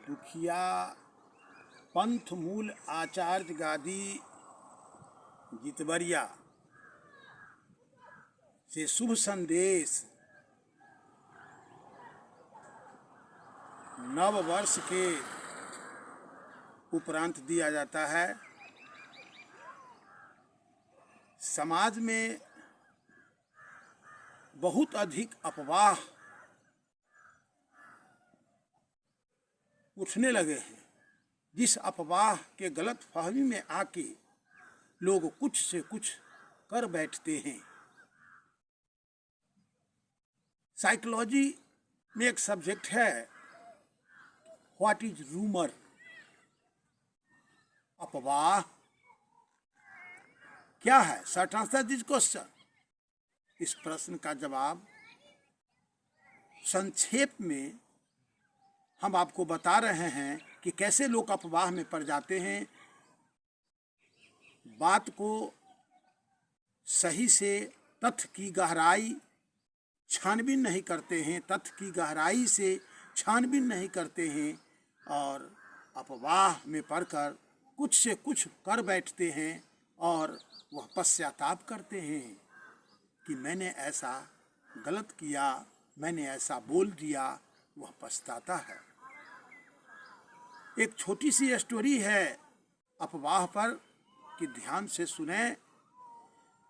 दुखिया पंथ मूल आचार्य गादी जितवरिया से शुभ संदेश नव वर्ष के उपरांत दिया जाता है। समाज में बहुत अधिक अफवाह उठने लगे हैं, जिस अफवाह के गलत फहमी में आके लोग कुछ से कुछ कर बैठते हैं। साइकोलॉजी में एक सब्जेक्ट है, व्हाट इज रूमर, अफवाह क्या है। शॉर्ट आंसर दिस क्वेश्चन, इस प्रश्न का जवाब संक्षेप में हम आपको बता रहे हैं कि कैसे लोग अफवाह में पड़ जाते हैं, बात को सही से तथ्य की गहराई छानबीन नहीं करते हैं, तथ्य की गहराई से छानबीन नहीं करते हैं और अफवाह में पड़कर कुछ से कुछ कर बैठते हैं और वह पश्चाताप करते हैं कि मैंने ऐसा गलत किया, मैंने ऐसा बोल दिया। वह पछताता है। एक छोटी सी स्टोरी है अफवाह पर कि ध्यान से सुने।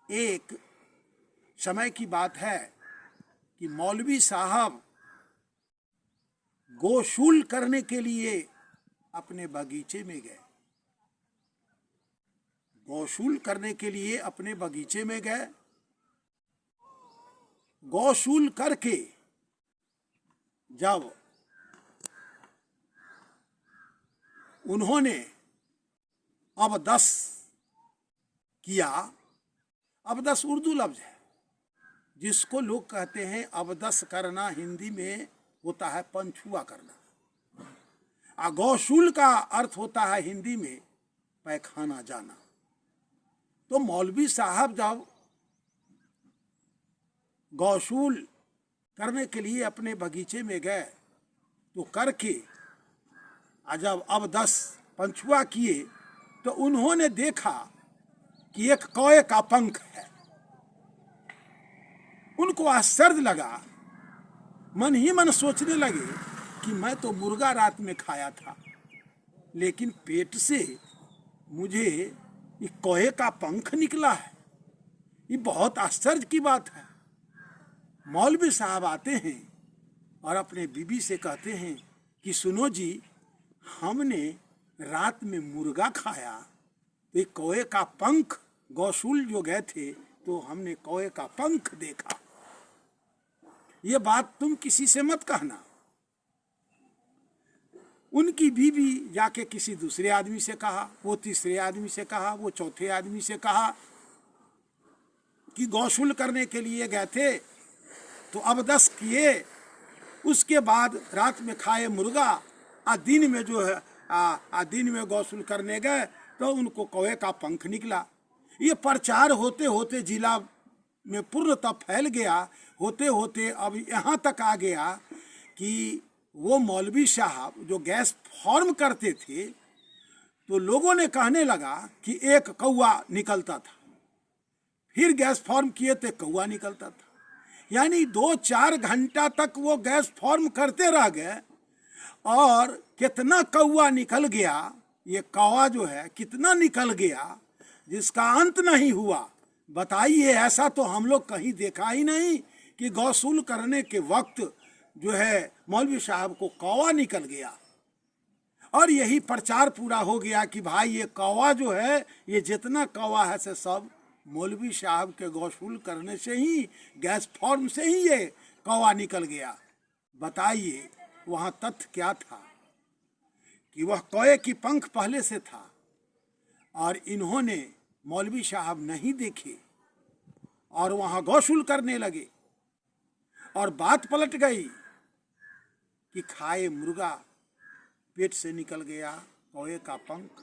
एक समय की बात है कि मौलवी साहब गोशूल करने के लिए अपने बगीचे में गए। गौशूल करने के लिए अपने बगीचे में गए। गौशूल करके जब उन्होंने अबदस किया, अबदस उर्दू लफ्ज है जिसको लोग कहते हैं अबदस करना, हिंदी में होता है पंछुआ करना। गौशूल का अर्थ होता है हिंदी में पैखाना जाना। तो मौलवी साहब जब गौशूल करने के लिए अपने बगीचे में गए तो करके जब अबदस पंछुआ किए तो उन्होंने देखा कि एक कौए का पंख है। उनको आश्चर्य लगा, मन ही मन सोचने लगे कि मैं तो मुर्गा रात में खाया था, लेकिन पेट से मुझे ये कौए का पंख निकला है। ये बहुत आश्चर्य की बात है। मौलवी साहब आते हैं और अपने बीबी से कहते हैं कि सुनो जी, हमने रात में मुर्गा खाया तो ये कौए का पंख, गौशूल जो गए थे तो हमने कौए का पंख देखा। ये बात तुम किसी से मत कहना। उनकी बीवी जाके किसी दूसरे आदमी से कहा, वो तीसरे आदमी से कहा, वो चौथे आदमी से कहा कि गौशूल करने के लिए गए थे तो अबदस किए, उसके बाद रात में खाए मुर्गा, दिन में जो है दिन में गौशूल करने गए तो उनको कौए का पंख निकला। ये प्रचार होते होते जिला में पूर्णतः फैल गया। होते होते अब यहाँ तक आ गया कि वो मौलवी साहब जो गैस फॉर्म करते थे तो लोगों ने कहने लगा कि एक कौआ निकलता था, फिर गैस फॉर्म किए तो कौआ निकलता था। यानी 2-4 घंटा तक वो गैस फॉर्म करते रह गए और कितना कौआ निकल गया, ये कौवा जो है कितना निकल गया जिसका अंत नहीं हुआ। बताइए, ऐसा तो हम लोग कहीं देखा ही नहीं कि गौशूल करने के वक्त जो है मौलवी साहब को कौवा निकल गया। और यही प्रचार पूरा हो गया कि भाई ये कौवा जो है, ये जितना कौवा है से सब मौलवी साहब के गौशूल करने से ही, गैस फॉर्म से ही ये कौवा निकल गया। बताइए वहाँ तथ्य क्या था कि वह कौए की पंख पहले से था और इन्होंने मौलवी साहब नहीं देखे और वहाँ गौशूल करने लगे और बात पलट गई कि खाए मुर्गा पेट से निकल गया कौए का पंख।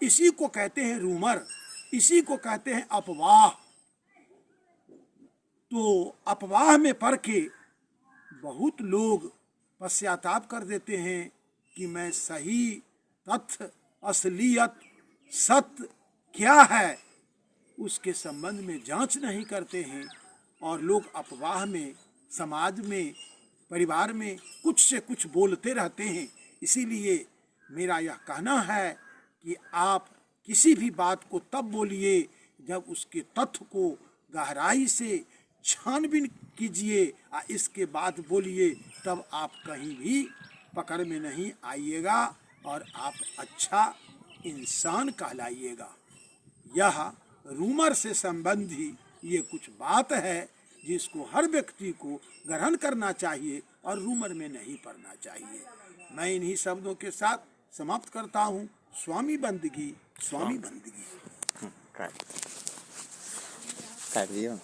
इसी को कहते हैं रूमर, इसी को कहते हैं अफवाह। तो अफवाह में पड़ के बहुत लोग पश्चाताप कर देते हैं कि मैं सही तथ्य, असलियत, सत्य क्या है उसके संबंध में जांच नहीं करते हैं और लोग अफवाह में, समाज में, परिवार में कुछ से कुछ बोलते रहते हैं। इसीलिए मेरा यह कहना है कि आप किसी भी बात को तब बोलिए जब उसके तथ्य को गहराई से छानबीन कीजिए और इसके बाद बोलिए, तब आप कहीं भी पकड़ में नहीं आइएगा और आप अच्छा इंसान कहलाइएगा। यह रूमर से संबंधी ये कुछ बात है जिसको हर व्यक्ति को ग्रहण करना चाहिए और रूमर में नहीं पड़ना चाहिए। मैं इन्हीं शब्दों के साथ समाप्त करता हूँ। स्वामी बंदगी, स्वामी बंदगी। काट दियो।